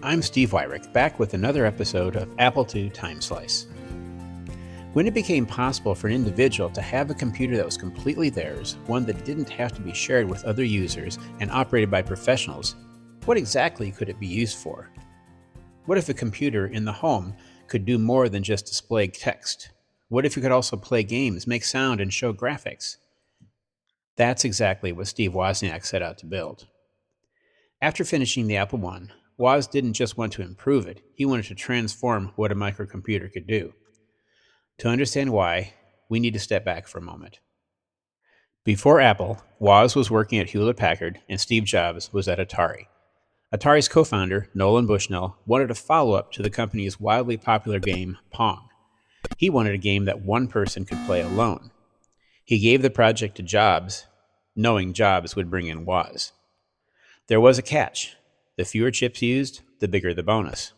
I'm Steve Wozniak, back with another episode of Apple II Time Slice. When it became possible for an individual to have a computer that was completely theirs, one that didn't have to be shared with other users and operated by professionals, what exactly could it be used for? What if a computer in the home could do more than just display text? What if it could also play games, make sound, and show graphics? That's exactly what Steve Wozniak set out to build. After finishing the Apple I, Woz didn't just want to improve it, he wanted to transform what a microcomputer could do. To understand why, we need to step back for a moment. Before Apple, Woz was working at Hewlett-Packard and Steve Jobs was at Atari. Atari's co-founder, Nolan Bushnell, wanted a follow-up to the company's wildly popular game, Pong. He wanted a game that one person could play alone. He gave the project to Jobs, knowing Jobs would bring in Woz. There was a catch. The fewer chips used, the bigger the bonus.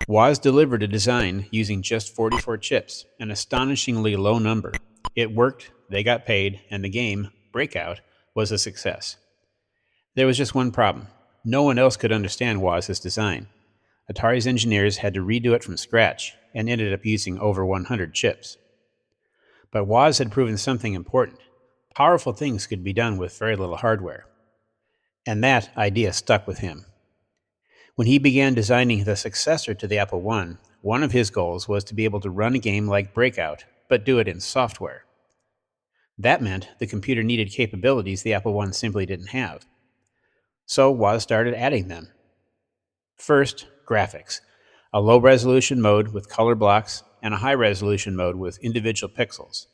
Woz delivered a design using just 44 chips, an astonishingly low number. It worked, they got paid, and the game, Breakout, was a success. There was just one problem. No one else could understand Woz's design. Atari's engineers had to redo it from scratch and ended up using over 100 chips. But Woz had proven something important. Powerful things could be done with very little hardware. And that idea stuck with him. When he began designing the successor to the Apple I, one of his goals was to be able to run a game like Breakout, but do it in software. That meant the computer needed capabilities the Apple I simply didn't have. So Woz started adding them. First, graphics, a low-resolution mode with color blocks and a high-resolution mode with individual pixels.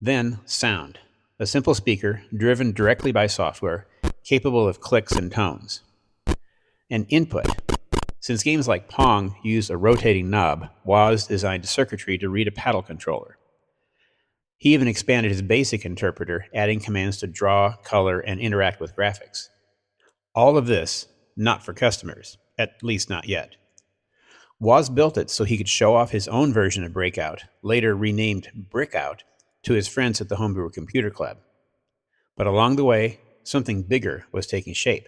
Then, sound, a simple speaker driven directly by software, capable of clicks and tones. And input. Since games like Pong use a rotating knob, Woz designed circuitry to read a paddle controller. He even expanded his BASIC interpreter, adding commands to draw, color, and interact with graphics. All of this, not for customers, at least not yet. Woz built it so he could show off his own version of Breakout, later renamed Brickout, to his friends at the Homebrew Computer Club. But along the way, something bigger was taking shape.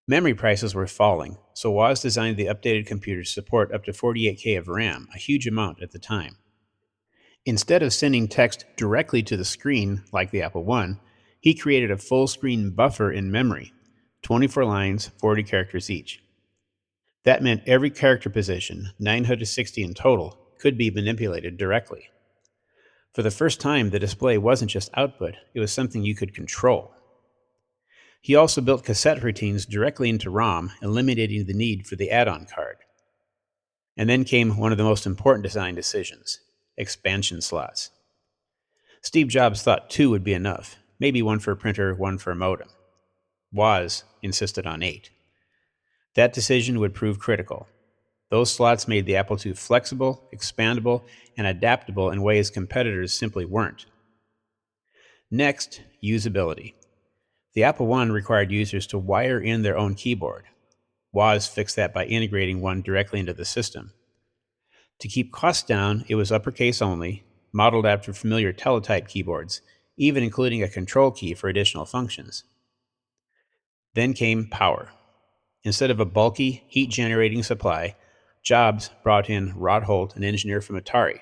Memory prices were falling, so Woz designed the updated computer to support up to 48K of RAM, a huge amount at the time. Instead of sending text directly to the screen like the Apple I, he created a full-screen buffer in memory, 24 lines, 40 characters each. That meant every character position, 960 in total, could be manipulated directly. For the first time, the display wasn't just output, it was something you could control. He also built cassette routines directly into ROM, eliminating the need for the add-on card. And then came one of the most important design decisions, expansion slots. Steve Jobs thought 2 would be enough, maybe one for a printer, one for a modem. Woz insisted on 8. That decision would prove critical. Those slots made the Apple II flexible, expandable, and adaptable in ways competitors simply weren't. Next, usability. The Apple I required users to wire in their own keyboard. Woz fixed that by integrating one directly into the system. To keep costs down, it was uppercase only, modeled after familiar teletype keyboards, even including a control key for additional functions. Then came power. Instead of a bulky, heat-generating supply, Jobs brought in Rod Holt, an engineer from Atari.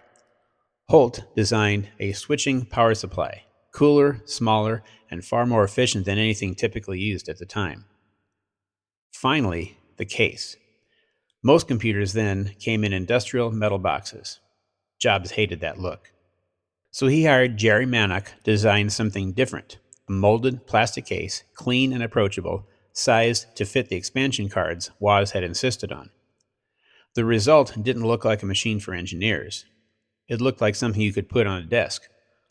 Holt designed a switching power supply, cooler, smaller, and far more efficient than anything typically used at the time. Finally, the case. Most computers then came in industrial metal boxes. Jobs hated that look. So he hired Jerry Manock to design something different, a molded plastic case, clean and approachable, sized to fit the expansion cards Woz had insisted on. The result didn't look like a machine for engineers. It looked like something you could put on a desk,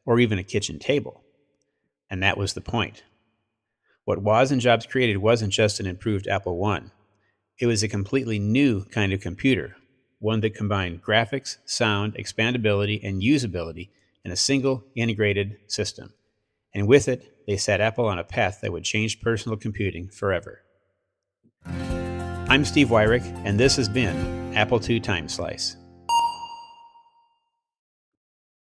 or even a kitchen table. And that was the point. What Woz and Jobs created wasn't just an improved Apple I. It was a completely new kind of computer, one that combined graphics, sound, expandability, and usability in a single integrated system. And with it, they set Apple on a path that would change personal computing forever. I'm Steve Wozniak, and this has been Apple II Time Slice.